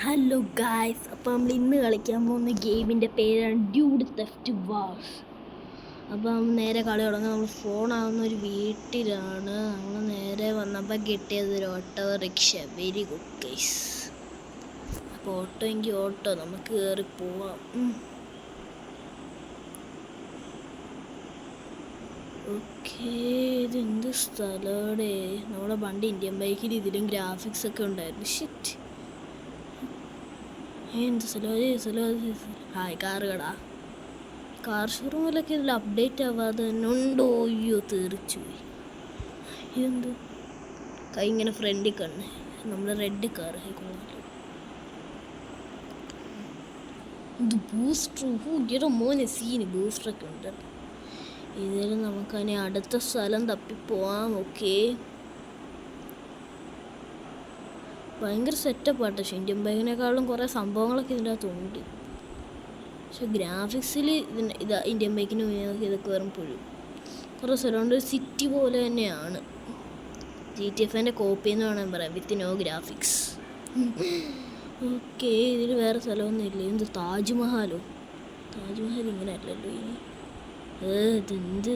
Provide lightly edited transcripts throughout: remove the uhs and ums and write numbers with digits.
Hello guys, അപ്പോൾ നമ്മൾ ഇന്ന് കളിക്കാൻ പോകുന്ന ഗെയിമിൻ്റെ പേരാണ് ഡ്യൂഡ് തെഫ്റ്റ് വാർസ്. അപ്പം നേരെ കളി തുടങ്ങാൻ നമ്മൾ ഫോണാവുന്ന ഒരു വീട്ടിലാണ്. നമ്മൾ നേരെ വന്നപ്പോൾ കിട്ടിയത് ഒരു ഓട്ടോറിക്ഷ. Very good guys. അപ്പോൾ ഓട്ടോ എങ്കിൽ ഓട്ടോ, നമുക്ക് കയറി പോവാം. ഓക്കേ, ഇതെന്ത് സ്ഥലമാണ്? നമ്മുടെ വണ്ടി ഇന്ത്യൻ ബൈക്കിൽ ഇതിലും ഗ്രാഫിക്സ് ഒക്കെ ഉണ്ടായിരുന്നു. ഷിറ്റ്, എന്ത് ഹായ് കാറ് കടാ. കാർ ഷോറൂമിലൊക്കെ ഇതിൽ അപ്ഡേറ്റ് ആവാതെ തന്നെ ഉണ്ടോ? അയ്യോ, തീർച്ചു പോയി. ഇതെന്ത് കൈ ഇങ്ങനെ ഫ്രണ്ടിൽ കണ്ണ്. നമ്മുടെ റെഡ് കാർ ഇത് ബൂസ്റ്റർ. ഈയുടെ മോനെ സീന് ബൂസ്റ്ററൊക്കെ ഉണ്ട്. ഇതിൽ നമുക്കതിനെ അടുത്ത സ്ഥലം തപ്പിപ്പോവാം. ഓക്കെ, ഭയങ്കര സെറ്റപ്പാട്ടോ. പക്ഷേ ഇന്ത്യൻ ബൈക്കിനേക്കാളും കുറേ സംഭവങ്ങളൊക്കെ ഇതിൻ്റെ അകത്തുണ്ട്. പക്ഷെ ഗ്രാഫിക്സിൽ ഇതാ ഇന്ത്യൻ ബൈക്കിന് ഇതൊക്കെ വെറും പുഴു. കുറേ സ്ഥലമുണ്ട്. ഒരു സിറ്റി പോലെ തന്നെയാണ്. GTFൻ്റെ കോപ്പി എന്ന് വേണമെങ്കിൽ പറയാം, വിത്ത് നോ ഗ്രാഫിക്സ്. ഓക്കെ, ഇതിൽ വേറെ സ്ഥലമൊന്നും ഇല്ല. എന്ത് താജ്മഹലോ? താജ്മഹൽ ഇങ്ങനെ അല്ലല്ലോ ഇനി. ഇതെന്ത്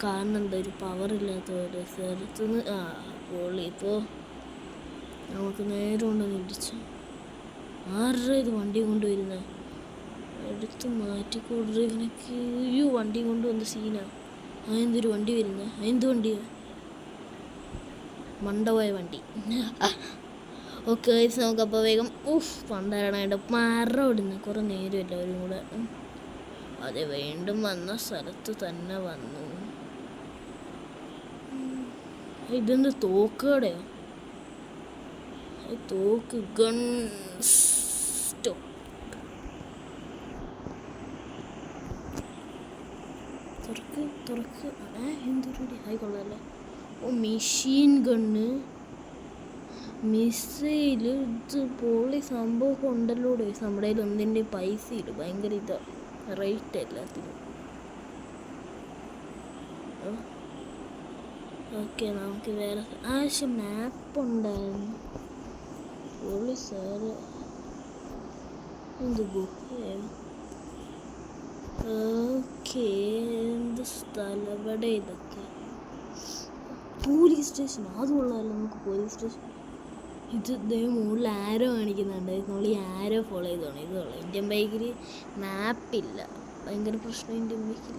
കാണുന്നുണ്ട് ഒരു പവറില്ലാത്ത പോലെ സ്ഥലത്തുനിന്ന്. പൊളി. ഇപ്പോൾ നമുക്ക് നേരെ കൊണ്ടൊന്ന് ഇടിച്ചു. ആരുടെ ഇത് വണ്ടി കൊണ്ടുവരുന്നത്? എടുത്ത് മാറ്റിക്കൊടുത്ത് ഇവനൊക്കെ. അയ്യോ, വണ്ടി കൊണ്ടുവന്ന സീനാ. എന്തൊരു വണ്ടി വരുന്നത്? എന്ത് വണ്ടിയാ? മണ്ടപോയ വണ്ടി. ഓക്കെ, നമുക്കപ്പോൾ വേഗം പണ്ടാരണ മരം ഇടുന്ന കുറേ നേരം എല്ലാവരും കൂടെ. അതെ, വീണ്ടും വന്ന സ്ഥലത്ത് തന്നെ വന്നു. ഇതെന്ത് തോക്കടെയോ? തോക്ക് ഗൺ സ്റ്റോപ്പ്. തുറക്ക്. എന്തൊരു ആയിക്കൊള്ളല്ലേ. Machine gun, missile. ഇത് പൊളി സംഭവമൊക്കെ ഉണ്ടല്ലോ. നമ്മുടെ കയ്യിൽ ഒന്നിൻ്റെ പൈസ ഇല്ല. ഭയങ്കര ഇതാ റേറ്റ് എല്ലാത്തിനും. ഓക്കെ, നമുക്ക് വേറെ ആവശ്യം മാപ്പ് ഉണ്ടായിരുന്നു. പൊളി സാറ്. എന്ത് ബുക്ക്? ഓക്കെ, എന്ത് സ്ഥലം എവിടെ? ഇതൊക്കെ പോലീസ് സ്റ്റേഷൻ. അത് കൊള്ളാമല്ലോ. നമുക്ക് പോലീസ് സ്റ്റേഷൻ. ഇത് മുകളിൽ ആരോ കാണിക്കുന്നുണ്ട്. നമ്മൾ ഈ ആരോ ഫോളോ ചെയ്തോണം. ഇത് കൊള്ളാം. ഇന്ത്യൻ ബൈക്കിൽ മാപ്പില്ല. ഭയങ്കര പ്രശ്നം ഇന്ത്യൻ ബൈക്കിൽ.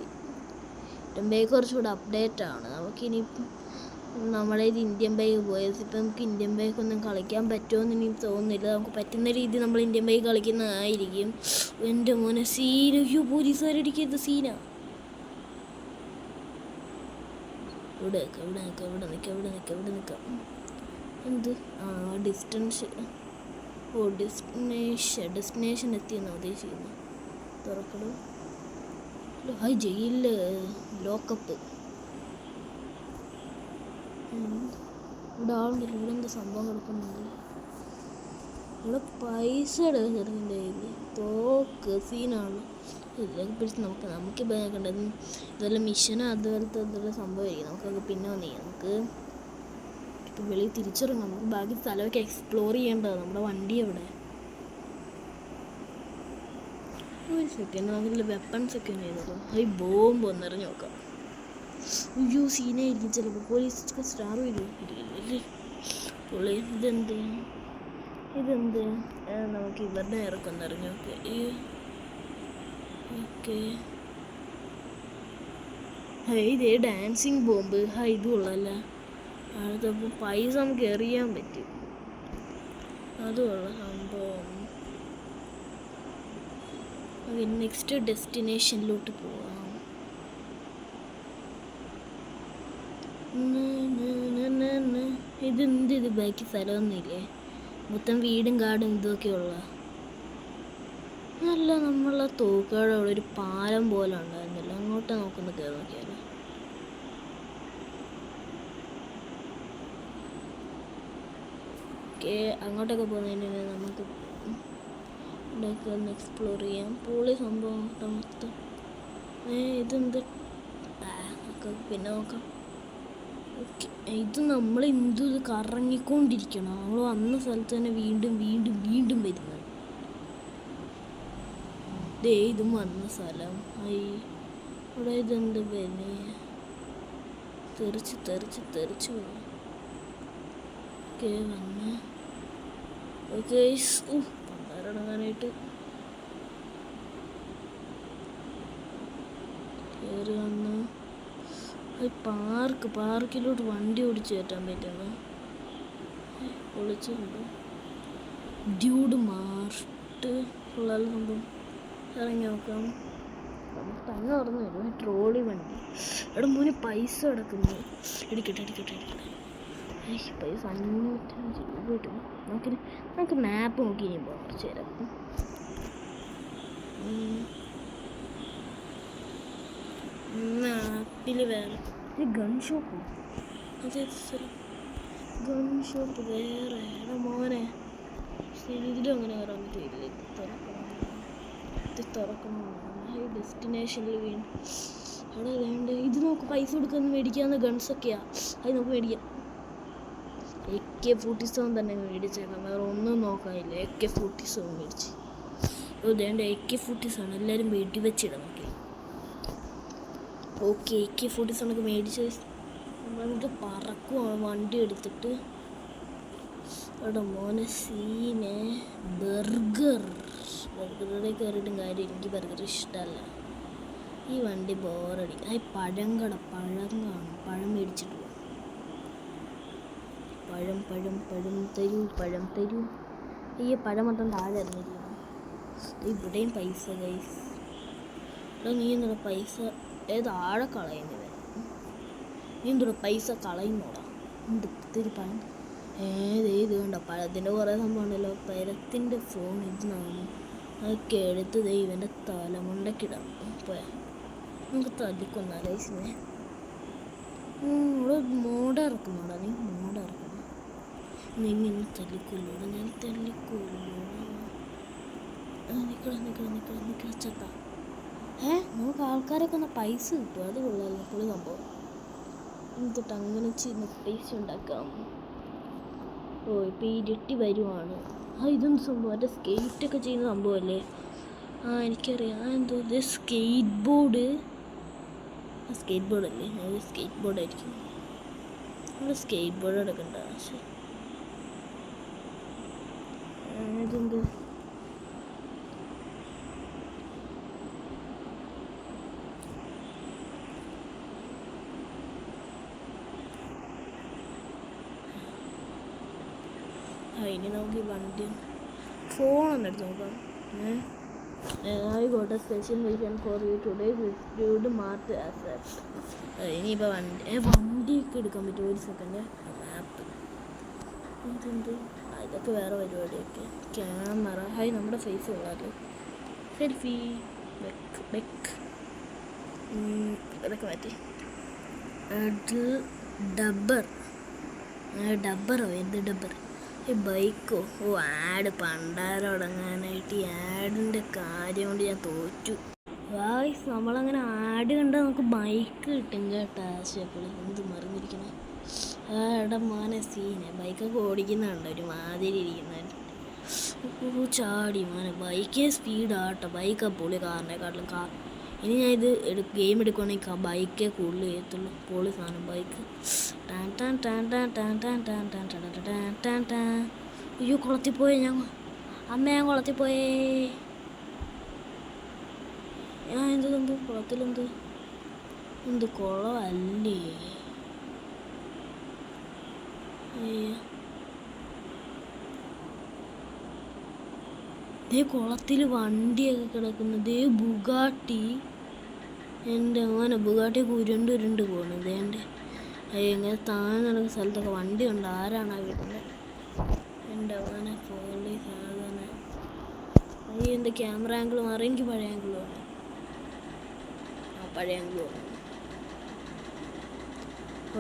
ഇന്ത്യൻ ബൈക്ക് കുറച്ചുകൂടെ അപ്ഡേറ്റ് ആണ്. നമുക്കിനിയിപ്പം നമ്മുടെ ഇത് ഇന്ത്യൻ ബൈക്ക് പോയത്. ഇപ്പം നമുക്ക് ഇന്ത്യൻ ബൈക്കൊന്നും കളിക്കാൻ പറ്റുമെന്ന് എനിക്ക് തോന്നുന്നില്ല. നമുക്ക് പറ്റുന്ന രീതിയിൽ നമ്മൾ ഇന്ത്യൻ ബൈക്ക് കളിക്കുന്നതായിരിക്കും. എൻ്റെ മോനെ സീന. അയ്യോ, പോലീസുകാരടിക്കരുത്. സീനാ. ഇവിടെ നിൽക്കാം. എന്ത് ഡിസ്റ്റൻസ്? ഡെസ്റ്റിനേഷൻ എത്തിയെന്നാണ് ഉദ്ദേശിക്കുന്നത്. തുറക്കണം. ഹായ്, ജയിലില് ലോക്കപ്പ്. ഇവിടെ ആളുണ്ടല്ലോ. ഇവിടെ എന്താ സംഭവം കിടക്കുന്നുണ്ട്? ഇവിടെ പൈസ ചെറുതിൻ്റെ കയ്യിൽ. തോക്ക് സീനാണ്. ഇതൊക്കെ പിടിച്ച് നമുക്ക് കണ്ടത് ഇതുപോലെ മിഷനോ അതുപോലത്തെ എന്തെല്ലാം സംഭവമായിരിക്കും. നമുക്കൊക്കെ പിന്നെ വന്നു നമുക്ക് ഇപ്പം വെളിയിൽ തിരിച്ചിറങ്ങാം. നമുക്ക് ബാക്കി സ്ഥലമൊക്കെ എക്സ്പ്ലോർ ചെയ്യേണ്ടതാണ്. നമ്മുടെ വണ്ടി എവിടെ? ഒരു സെക്കൻഡ്, നമുക്കില്ല വെപ്പൺസ് ഒക്കെ ചെയ്തോ. ഈ ബോംബ് ഒന്നിറങ്ങി നോക്കാം. അയ്യോ, സീനായിരിക്കും ചിലപ്പോൾ. പോലീസ് സ്റ്റാർ വരുമല്ലേ? പൊളി. ഇതെന്ത്? നമുക്ക് ഇവരുടെ ഇറക്കൊന്ന് ഇറങ്ങി നോക്കാം. ഓക്കെ, ഇതേ ഡാൻസിങ് ബോംബ്. ഇത് കൊള്ളാമല്ല. അടുത്തപ്പോൾ പൈസ നമുക്ക് എറിയാൻ പറ്റും. അതുള്ള സംഭവം. നെക്സ്റ്റ് ഡെസ്റ്റിനേഷനിലോട്ട് പോവാം. ഇത് ബാക്കി സ്ഥലമൊന്നുമില്ലേ? മൊത്തം വീടും കാടും ഇതൊക്കെയുള്ള. നല്ല നമ്മളെ തോക്കയുടെ അവിടെ ഒരു പാലം പോലെ ഉണ്ടായിരുന്നല്ലോ. അങ്ങോട്ട് നോക്കുന്ന കയറി നോക്കിയാലോ. ഓക്കെ, അങ്ങോട്ടൊക്കെ പോകുന്നതിന് നമുക്ക് ഇവിടെയൊക്കെ ഒന്ന് എക്സ്പ്ലോർ ചെയ്യാം. പൊളി സംഭവം മൊത്തം. ഇതെന്ത്? ഒക്കെ പിന്നെ നോക്കാം. ഓക്കെ, ഇത് നമ്മൾ ഇത് കറങ്ങിക്കൊണ്ടിരിക്കണം. നമ്മൾ വന്ന സ്ഥലത്ത് തന്നെ വീണ്ടും വീണ്ടും വീണ്ടും വരുന്നത്. ഇതും വന്ന സ്ഥലം. ഇവിടെ ഇതെന്ത് പിന്നെ തെറിച്ച് തെറിച്ച് തെറിച്ച് പോയി. ഓക്കെ വന്ന് ഓക്കെ പണ്ടാരടങ്ങാനായിട്ട് കയറി വന്ന് പാർക്കിലോട്ട് വണ്ടി ഓടിച്ച് കയറ്റാൻ പറ്റുന്നു. പൊളിച്ചിട്ടുണ്ട്. ഡ്യൂഡ് മാർട്ട് ഉള്ള സംഭവം ഇറങ്ങി നോക്കാം. നമുക്ക് തന്നെ തുറന്നു വരും. ട്രോളി വണ്ടി. ഇവിടെ മോനെ പൈസ കിടക്കുന്നു. എടുക്കട്ടെ പൈസ 500 രൂപ കിട്ടും. നമുക്ക് മാപ്പ് നോക്കി കഴിയുമ്പോൾ കുറച്ച് നേരം മാപ്പിൽ വേറെ ഗൺ ഷോപ്പ്. അതെ ഗൺ ഷോപ്പ് വേറെ. മോനെ ഇതിലും അങ്ങനെ കയറാൻ പറ്റില്ല. ഇത് തുറക്കണം. ഡെസ്റ്റിനേഷനിൽ വീണ്ടും അവിടെ വേണ്ട. ഇത് നമുക്ക് പൈസ കൊടുക്കുന്ന മേടിക്കാവുന്ന ഗൺസൊക്കെയാ. അത് നമുക്ക് മേടിക്കാം. AK-47 തന്നെ മേടിച്ചേക്കാം. വേറെ ഒന്നും നോക്കാനില്ല. AK-47 മേടിച്ച്. വേണ്ട AK-47 എല്ലാവരും വെടിവെച്ചിടാം. ഓക്കെ AK-47 ഒക്കെ മേടിച്ച് നമ്മളിട്ട് പറക്കുവാണ് വണ്ടി എടുത്തിട്ട്. അവിടെ മോനെ സീന് ബർഗറിൽ കയറിയിട്ടും കാര്യം. എനിക്ക് ബർഗർ ഇഷ്ടമല്ല. ഈ വണ്ടി ബോറടി. പഴം കാണും. പഴം മേടിച്ചിട്ട് പോവാം. പഴം തരൂ. ഈ പഴം മൊത്തം താഴെ ഇറങ്ങിയിരിക്കുന്നു. ഇവിടെയും പൈസ ഗൈസ്. ഇവിടെ നീ എന്നുള്ള പൈസ താഴെ കളയുന്നത്. നീ എന്തുകൂടെ പൈസ കളയുന്നോടാ. എന്തൊത്തിരി പഴം ഇത് കണ്ടോ. പഴത്തിൻ്റെ കുറേ സംഭവം ഉണ്ടല്ലോ. പഴത്തിൻ്റെ ഫോൺ ഇതിനാണ്. അതൊക്കെ എടുത്ത് ഇവൻ്റെ തലമുണ്ടക്കിടാം. പോയാ നമുക്ക് തല്ലിക്കൊന്നാലോചിച്ചേ. ഇവിടെ മോഡ് ഇറക്കുന്നോടാ. നീ മോഡ് ഇറക്കണം. നീ തല്ലിക്കൊല്ലോടാ. ഞാൻ നിൽക്കണം ചത്ത. നമുക്ക് ആൾക്കാരൊക്കെ ഒന്ന് പൈസ കിട്ടും. അത് കൊള്ളാമല്ലോ. പൊളി സംഭവം. എന്നിട്ട് അങ്ങനെ പൈസ ഉണ്ടാക്കാം. ഇപ്പം ഇരുട്ടി വരുവാണ്. ഇതൊന്നും സംഭവം മറ്റേ സ്കേറ്റൊക്കെ ചെയ്യുന്ന സംഭവമല്ലേ? എനിക്കറിയാം. എന്തോ ഇത് സ്കേറ്റ് ബോർഡല്ലേ? അത് സ്കേറ്റ് ബോർഡായിരിക്കും. നമ്മൾ സ്കേറ്റ് ബോർഡ് എടുക്കണ്ട. ഇതെന്ത് ഇനി നമുക്ക് ഈ വണ്ടി ഫോണൊന്നും എടുത്ത് നോക്കാം. I got a special mission for you today. Dude Mart Asset. ഇനിയിപ്പോൾ വണ്ടിയൊക്കെ എടുക്കാൻ പറ്റും. ഒരു സെക്കൻഡ്. മാപ്പ് ഇതൊക്കെ വേറെ പരിപാടിയൊക്കെ. ക്യാമറ നമ്മുടെ ഫേസ് കൊള്ളാമല്ലോ. സെൽഫി ഇതൊക്കെ മാറ്റി. ഡബ്ബറോ എന്ത് ഡബ്ബർ? ബൈക്കോ? ആഡ് പണ്ടാരടങ്ങാനായിട്ട്. ഈ ആഡിൻ്റെ കാര്യം കൊണ്ട് ഞാൻ തോറ്റു. ഗായ്സ് നമ്മളങ്ങനെ ആഡ് കണ്ടാൽ നമുക്ക് ബൈക്ക് കിട്ടും കേട്ടോ. ആശയപ്പോൾ എന്ത് മറിഞ്ഞിരിക്കണേ. ഇവിടെ മോനെ സീനെ ബൈക്കൊക്കെ ഓടിക്കുന്നുണ്ട്. ഒരു മാതിരി ഇരിക്കുന്നതിന് ചാടി മോനെ. ബൈക്കേ സ്പീഡാട്ടോ. ബൈക്കാണ് പൊളി കാറിനെക്കാട്ടിലും. ഇനി ഞാൻ ഇത് ഗെയിം എടുക്കുകയാണെങ്കിൽ ബൈക്കേ കൂടുതൽ ചെയ്യത്തുള്ളൂ. പൊളി സാധനം ബൈക്ക്. അയ്യോ കുളത്തിൽ പോയേ. ഞാൻ കുളത്തിൽ പോയേ. ഞാൻ എന്ത് കുളത്തിലെന്ത് കുളമല്ലേ? കുളത്തിൽ വണ്ടിയൊക്കെ കിടക്കുന്നത്. ബുഗാട്ടി. എൻ്റെ മോനെ ബുഗാട്ടിയൊക്കെ ഉരുണ്ട് പോകുന്നത്. എൻ്റെ ഇങ്ങനെ താഴെ നടക്കുന്ന സ്ഥലത്തൊക്കെ വണ്ടി ഉണ്ട്. ആരാണ് ആ വീട്ടിൽ? എൻ്റെ മോനെ പോളി സാധന. എൻ്റെ ക്യാമറ ആംഗിൾ മാറി. എനിക്ക് പഴയ ആംഗിൾ വേണം. പഴയ ആംഗിൾ വേണം.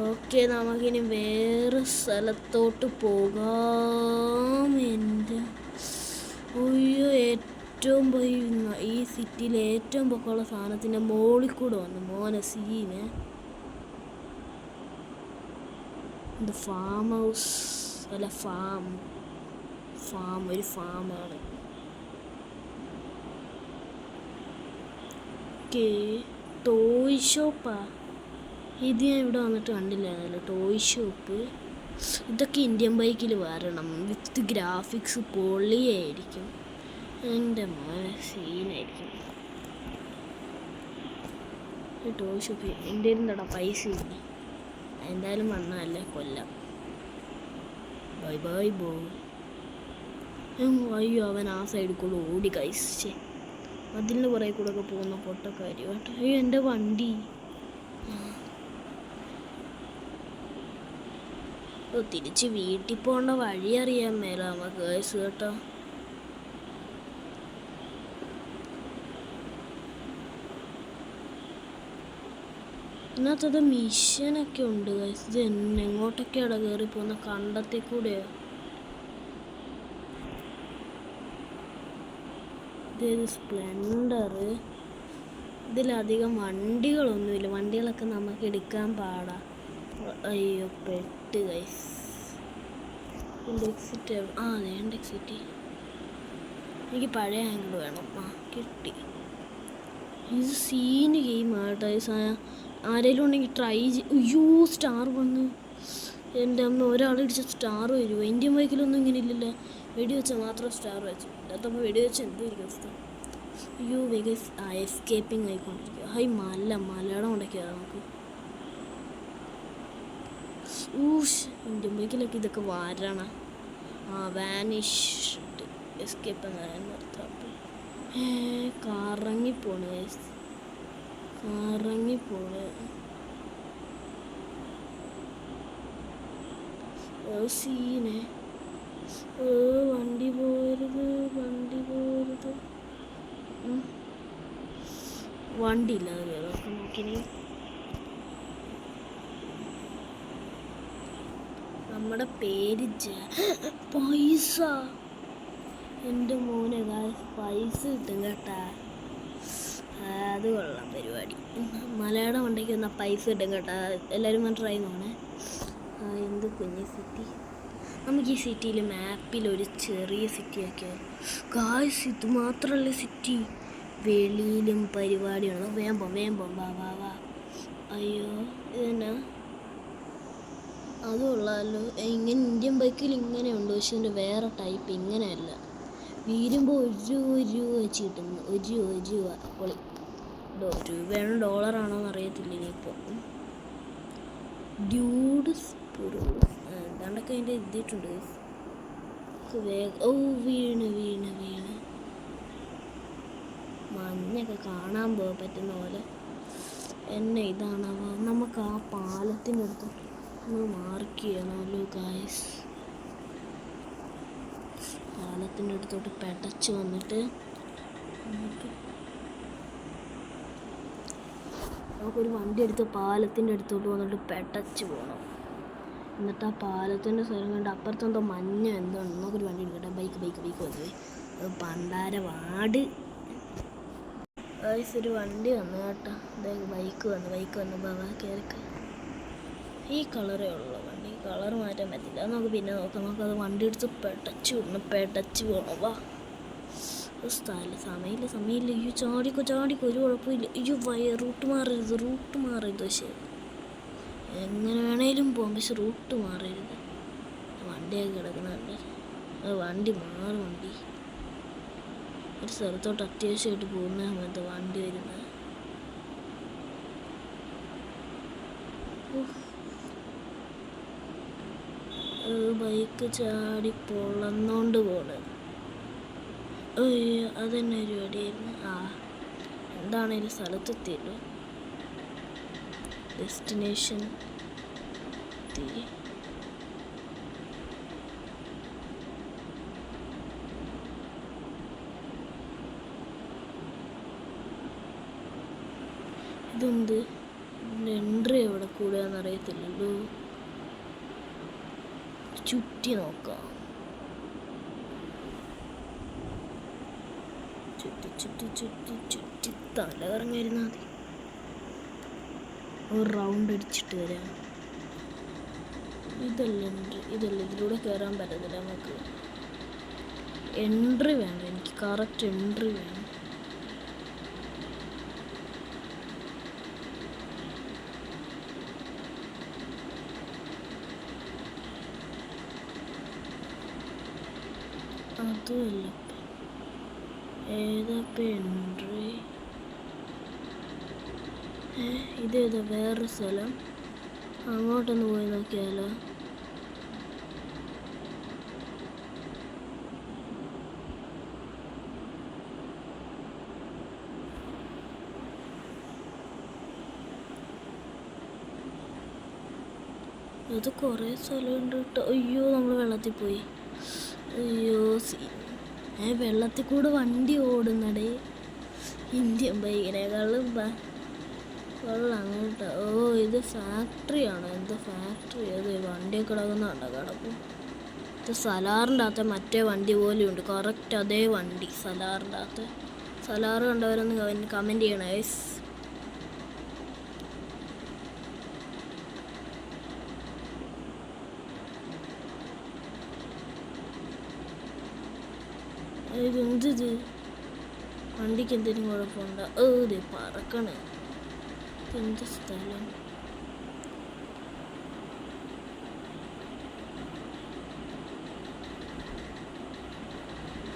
ഓക്കെ നമുക്കിനി വേറെ സ്ഥലത്തോട്ട് പോകാം. എൻ്റെ ഏറ്റവും ഈ സിറ്റിയിലെ ഏറ്റവും പൊക്കമുള്ള സാധനത്തിൻ്റെ മോളിൽ കൂടെ വന്നു മോനെ സീന്. ഇത് ഫാം ഹൗസ് അല്ല, ഒരു ഫാമാണ്. ടോയ് ഷോപ്പാ ഇത്. ഞാൻ ഇവിടെ വന്നിട്ട് കണ്ടില്ലായിരുന്നല്ലോ ടോയ് ഷോപ്പ്. ഇതൊക്കെ ഇന്ത്യൻ ബൈക്കിൽ വരണം, വിത്ത് ഗ്രാഫിക്സ് പൊളിയായിരിക്കും. എൻ്റെ മോനെ സീനായിരിക്കും. ടോയ് ഷോപ്പ് എൻ്റെ ഇരുന്നടാ പൈസ ഇല്ല. എന്തായാലും വന്നല്ലേ കൊല്ലാം. ബൈ ബൈ ബോ. അയ്യോ അവൻ ആ സൈഡിൽ കൂടെ ഓടി കഴിച്ചേ. അതിന് പുറകെ കൂടെ ഒക്കെ പോകുന്ന പൊട്ടക്കാരി കേട്ടോ. അയ്യോ എൻ്റെ വണ്ടി. തിരിച്ച് വീട്ടിൽ പോകേണ്ട വഴി അറിയാൻ മേല നമുക്ക് ഗൈസ് കേട്ടോ. ഇതിനകത്തത് മിഷനൊക്കെ ഉണ്ട് ഗൈസ്. ഇത് എങ്ങോട്ടൊക്കെയാണ് കയറി പോകുന്ന കണ്ടത്തിൽ കൂടെയോ? ഇതൊരു സ്പ്ലെൻഡർ. ഇതിലധികം വണ്ടികളൊന്നുമില്ല. വണ്ടികളൊക്കെ നമുക്ക് എടുക്കാൻ പാടാ. അയ്യോ പെട്ട് ഗൈസ്. എക്സിറ്റ് വേണ്ട എക്സിറ്റ്. എനിക്ക് പഴയ ആംഗിൾ വേണം. കിട്ടി. ഇത് സീന് ഗെയിമാട്ടോ. ആരെങ്കിലും ഉണ്ടെങ്കിൽ ട്രൈ അയ്യോ സ്റ്റാർ വന്നു. എൻ്റെ അമ്മ ഒരാളിടിച്ച സ്റ്റാർ വരുമോ? ഇന്ത്യൻ ബൈക്കിലൊന്നും ഇങ്ങനെ ഇല്ലല്ലോ. വെടി വെച്ചാൽ മാത്രം സ്റ്റാർ വെച്ചു. അതപ്പോൾ വെടി വെച്ച് എന്തായിരിക്കും അവസ്ഥ? അയ്യോ വേഗം എസ്കേപ്പിംഗ് ആയിക്കൊണ്ടിരിക്കുക. മലയുടെ കൊണ്ടൊക്കെയാണ് നമുക്ക്. ഇന്ത്യൻ ബൈക്കിലൊക്കെ ഇതൊക്കെ വരണം. വാനിഷ്ഡ് എസ്കേപ്പ് എന്നർത്ഥം. കറങ്ങിപ്പോണ് സീനെ. വണ്ടി പോരുത്. വണ്ടി ഇല്ലാതെ നോക്കിനി. നമ്മുടെ പേര് പൈസ. എൻ്റെ മോനെ പൈസ കിട്ടും കേട്ടാ. അത് കൊള്ളാം പരിപാടി. മലയാളം ഉണ്ടെങ്കിൽ എന്നാൽ പൈസ കിട്ടും കേട്ടാ. എല്ലാവരും വന്ന് ട്രൈ നോണേ. എന്ത് കുഞ്ഞ് സിറ്റി. നമുക്ക് ഈ സിറ്റിയിൽ മാപ്പിൽ ഒരു ചെറിയ സിറ്റി ആക്കിയാൽ ഗായ്സ്. ഇത് മാത്രമല്ല സിറ്റി, വെളിയിലും പരിപാടിയാണ്. വേഗം വാ. അയ്യോ ഇതെന്നാ അതുകൊള്ളാമല്ലോ. ഇങ്ങനെ ഇന്ത്യൻ ബൈക്കിൽ ഇങ്ങനെ ഉണ്ട്. പക്ഷെ ഇതിൻ്റെ വേറെ ടൈപ്പ് ഇങ്ങനെയല്ല. വീരുമ്പോൾ ഒരു രൂപ വെച്ച് കിട്ടുന്നു. ഒരു രൂപ പൊളി. രൂപയാണോ ഡോളറാണോ എന്ന് അറിയത്തില്ല ഇനിയിപ്പോൾ. ഡ്യൂഡ് എന്താണ്ടൊക്കെ അതിൻ്റെ എഴുതിയിട്ടുണ്ട്. വീണ് മഞ്ഞൊക്കെ കാണാൻ പോകാൻ പറ്റുന്ന പോലെ എന്നെ ഇതാണവ. നമുക്ക് ആ പാലത്തിനടുത്ത് മാർക്ക് ചെയ്യണമല്ലോ ഗായ്സ്. പാലത്തിൻ്റെ അടുത്തോട്ട് പെടച്ച് വന്നിട്ട് നമുക്കൊരു വണ്ടി എടുത്ത് പാലത്തിൻ്റെ അടുത്തോട്ട് വന്നിട്ട് പെടച്ച് പോകണം. എന്നിട്ട് ആ പാലത്തിൻ്റെ സ്ഥലം കണ്ട് അപ്പുറത്തെന്തോ മഞ്ഞ എന്തോ ഉണ്ട്. നമുക്കൊരു വണ്ടി എടുക്കട്ടെ. ബൈക്ക് വന്നു. പണ്ടാര വാട് ഗായ്സ്. ഒരു വണ്ടി വന്നു കേട്ടോ. ബൈക്ക് വന്നു ബാബാ കയറിക്ക്. ഈ കളറേ ഉള്ളൂ വണ്ടി. കളർ മാറ്റാൻ പറ്റില്ല. അത് നമുക്ക് പിന്നെ നോക്കാം. നമുക്കത് വണ്ടി എടുത്ത് പെടച്ച് പോകണം. വാ സമയമില്ല. അയ്യോ ചാടിക്കോ ഒരു കുഴപ്പമില്ല. അയ്യോ റൂട്ട് മാറരുത്. പക്ഷേ എങ്ങനെ വേണേലും പോകാം. പക്ഷെ റൂട്ട് മാറരുത്. വണ്ടിയൊക്കെ കിടക്കുന്നുണ്ട്. വണ്ടി ഒരു സ്ഥലത്തോട്ട് അത്യാവശ്യമായിട്ട് പോകുന്ന സമയത്ത് വണ്ടി വരുന്നത്. ബൈക്ക് ചാടി പൊളന്നോണ്ട് പോണ്. അതെന്നെ ഒരു പരിപാടിയായിരുന്നു. എന്താണേലും സ്ഥലത്തെത്തിയല്ലോ. ഡെസ്റ്റിനേഷൻ എത്തി. ഇതെന്ത് എൻട്രി എവിടെ കൂടുകയെന്ന് അറിയത്തില്ലല്ലോ. ചുറ്റി നോക്കാം. ചുറ്റി തല കറങ്ങിയിരുന്നാൽ മതി. ഒരു റൗണ്ട് അടിച്ചിട്ട് വരാം. ഇതല്ല ഇതിലൂടെ കയറാൻ പറ്റത്തില്ല നമുക്ക്. എൻട്രി വേണം, എനിക്ക് കറക്റ്റ് എൻട്രി വേണം. അതുമല്ല, ഏതാ എൻട്രി? ഇതേതാ വേറൊരു സ്ഥലം? അങ്ങോട്ടൊന്ന് പോയി നോക്കിയാലോ? ഇത് കുറേ സ്ഥലമുണ്ട് കേട്ടോ. അയ്യോ, നമ്മൾ വെള്ളത്തിൽ പോയി. അയ്യോ, വെള്ളത്തിൽ കൂടെ വണ്ടി ഓടുന്നടേ. ഇന്ത്യൻ ബൈക്കിനേക്കാളും വെള്ളം കേട്ടോ. ഓ, ഇത് ഫാക്ടറിയാണോ? എന്ത് ഫാക്ടറി? അത് വണ്ടിയൊക്കെ കിടക്കുന്നുണ്ടോ? കിടക്കും. ഇത് സലാറിൻ്റെ അകത്തെ മറ്റേ വണ്ടി പോലെയുണ്ട്, കറക്റ്റ് അതേ വണ്ടി സലാറിൻ്റെ അകത്ത്. സലാറ് കണ്ടവരൊന്ന് കമൻറ്റ് ചെയ്യണേ. ഇതെന്തിത്? വണ്ടിക്ക് എന്തെങ്കിലും കുഴപ്പമുണ്ടോ? ഇത് പറക്കണേ. എന്ത് സ്ഥലം?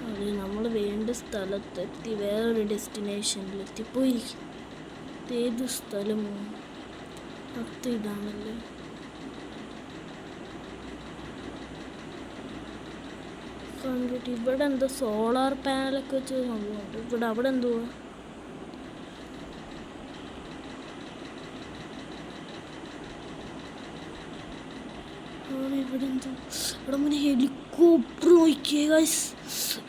അത് നമ്മൾ വേണ്ട സ്ഥലത്തെത്തി, വേറൊരു ഡെസ്റ്റിനേഷനിലെത്തിപ്പോയിരിക്കും. ഏത് സ്ഥലമോ? അത് ഇതാണല്ലോ. കണ്ടിട്ട് ഇവിടെ എന്തോ സോളാർ പാനലൊക്കെ വെച്ച് സംഭവമുണ്ട്. അവിടെ എന്തുവാ? ഇവിടെ എന്തോ, ഇവിടെ മോനെ ഹെലികോപ്റ്റർ നോക്കിയേ ഗൈസ്.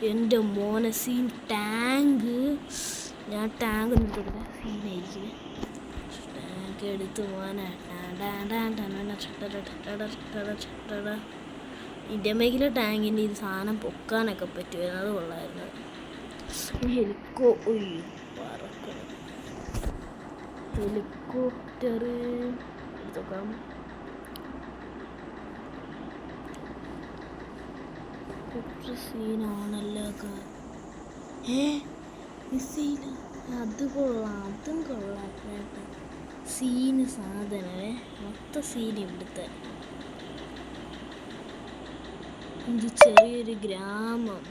എൻ്റെ മോനെ സീൻ. ടാങ്ക്, ഞാൻ ടാങ്ക് നിന്നിട്ട് സീനായിരിക്കും. ടാങ്ക് എടുത്ത് മോനെ ഇന്ത്യൻ ബൈക്കിലെ ടാങ്കിൻ്റെ ഇത് സാധനം പൊക്കാനൊക്കെ പറ്റുമായിരുന്നു, അത് കൊള്ളായിരുന്നു. ഹെലികോപ്റ്റർ എടുത്തോക്കാം. സീനാണല്ലോ. മിസൈൽ, അത് കൊള്ളാം, അതും കൊള്ളാം കേട്ടോ. സീന് സാധനമേ, മൊത്തം സീൻ ഇവിടുത്തെ. ഇത് ചെറിയൊരു ഗ്രാമം.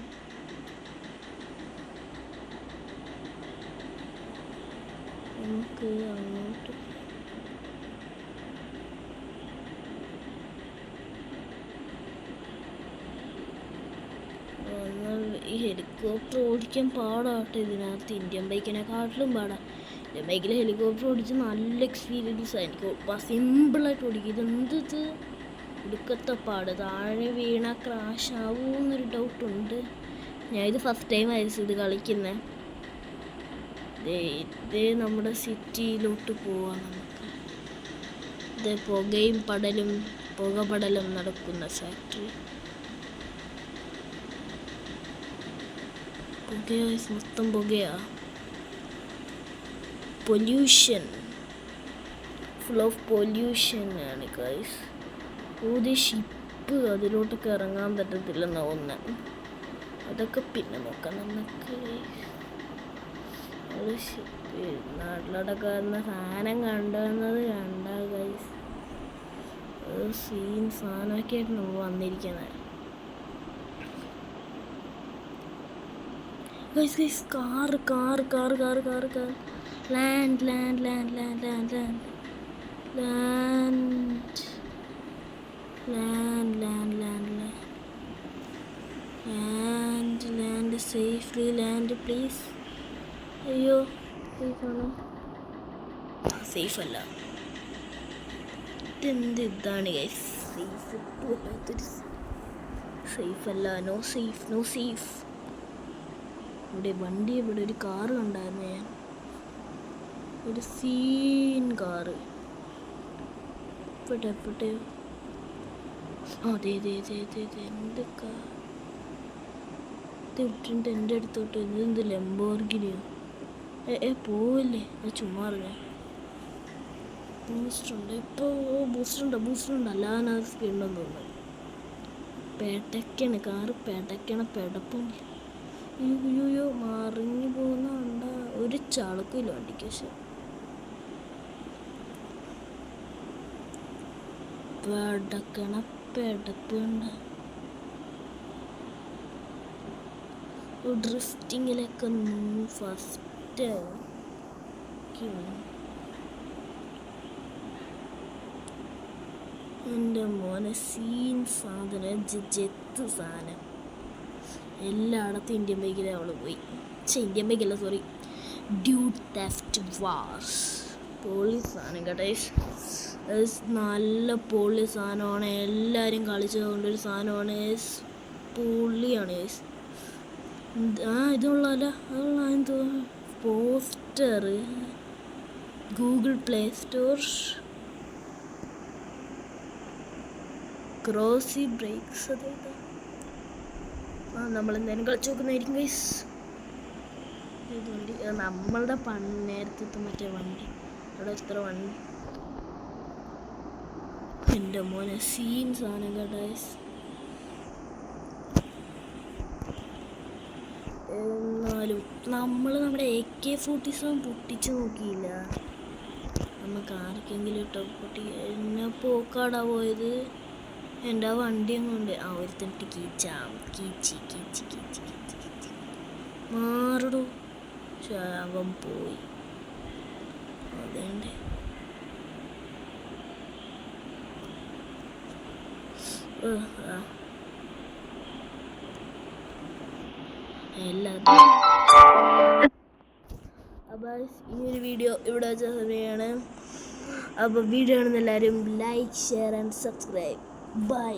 നമുക്ക് അങ്ങോട്ട് ഈ ഹെലികോപ്റ്റർ ഓടിക്കാൻ പാടാട്ടെ ഇതിനകത്ത്. ഇന്ത്യൻ ബൈക്കിനെക്കാട്ടിലും പാടാ. ഇന്ത്യൻ ബൈക്കിൽ ഹെലികോപ്റ്റർ ഓടിച്ച് നല്ല എക്സ്പീരിയൻസ് ആയിരിക്കും. സിമ്പിളായിട്ട് ഓടിക്കും. ഇതെന്തത് ഒടുക്കത്തെ പാട്. താഴെ വീണ ക്രാഷ് ആവുമെന്നൊരു ഡൗട്ടുണ്ട്. ഞാൻ ഇത് ഫസ്റ്റ് ടൈം ആയിരിക്കും ഇത് കളിക്കുന്നത്. ഇതേ നമ്മുടെ സിറ്റിയിലോട്ട് പോവാം നമുക്ക്. ഇത് പുകപടലും നടക്കുന്ന ഫാക്ടറി. മൊത്തം പുകയാ. പൊല്യൂഷൻ, ഫുൾ ഓഫ് പൊല്യൂഷൻ ആണ് ഗൈസ്. പുതിയ ഷിപ്പ്, അതിലോട്ടൊക്കെ ഇറങ്ങാൻ പറ്റത്തില്ലെന്നാ ഒന്ന്. അതൊക്കെ പിന്നെ നോക്കാം നമുക്ക്. ഒരു ഷിപ്പ് നാട്ടിലോട്ടൊക്കെ വരുന്ന സാധനം കണ്ടുവന്നത് കണ്ട ഗൈസ്. ഒരു സീൻ സാധനമൊക്കെ ആയിട്ട് നമ്മൾ വന്നിരിക്കുന്നത്. Guys car land safely land please. അയ്യോ, സേഫാണോ? സേഫ് അല്ല. ഇതാണ് ഗൈസ്, സേഫ് അല്ല. No safe. ഇവിടെ ഒരു കാറ് കണ്ടായിരുന്നു ഞാൻ. ഒരു സീൻ കാറ്. എപ്പോട്ടെ അതെ എന്തൊക്കെ ഇട്ടിട്ടുണ്ട് എൻ്റെ അടുത്തോട്ട്. ഇതെന്ത് ലംബോർഗിനിയോ? പോവല്ലേ, അത് ചുമ്മാ അറിയാം. ബൂസ്റ്ററുണ്ട് ഇപ്പോൾ. ബൂസ്റ്ററുണ്ട് അല്ലാതെ സ്പീഡ് ഉണ്ടെന്ന് തോന്നുന്നു. പെടയ്ക്കാണ് കാറ്, പെടപ്പം. അയ്യോ മറിഞ്ഞു പോകുന്നുണ്ട. ഒരു ചളക്കില്ല വണ്ടിക്ക്. പക്ഷെ പെടപ്പുണ്ട്. ഡ്രിഫ്റ്റിങ്ങിലൊക്കെ ഫസ്റ്റ് എൻ്റെ മോനെ സീൻ സാധനം, ജെത്ത് സാധനം. എല്ലായിടത്തും ഇന്ത്യൻ ബൈക്കിൽ അവൾ പോയി. ഇന്ത്യൻ ബൈക്കല്ല, സോറി, ഡ്യൂഡ് തെഫ്റ്റ് വാർസ്. പൊളി സാധനം കേട്ടോ. നല്ല പൊളി സാധനമാണ്. എല്ലാവരും കളിച്ചു കൊണ്ടൊരു സാധനമാണ്. പൊളിയാണ്. ഇതുള്ളല്ല, എന്തോ poster, Google Play Store, Crossy Breaks. അതായത് നമ്മളെന്തായാലും കളിച്ചു നോക്കുന്നതായിരിക്കും ഗൈസ്. ഇത് വണ്ടി നമ്മളുടെ നേരത്തെ മറ്റേ വണ്ടി അവിടെ എത്ര വണ്ടി. എൻ്റെ മോനെ സീൻ സാധനം കേട്ടോ. എന്നാലും നമ്മുടെ AK-47 പൊട്ടിച്ച് നോക്കിയില്ല. നമുക്ക് ആർക്കെങ്കിലും ഇട്ടോ പൊട്ടി. എന്നെ പോക്കാടാ പോയത്. എൻ്റെ ആ വണ്ടി അങ്ങോണ്ട് ഒരുത്തനിട്ട് കീച്ചി മാറടോ. അവൻ പോയി. അതേണ്ടേ അപ്പോൾ ഈ ഒരു വീഡിയോ ഇവിടെ വെച്ച സമയമാണ്. അപ്പോൾ വീഡിയോ കാണുന്ന എല്ലാവരും like, share and subscribe. By.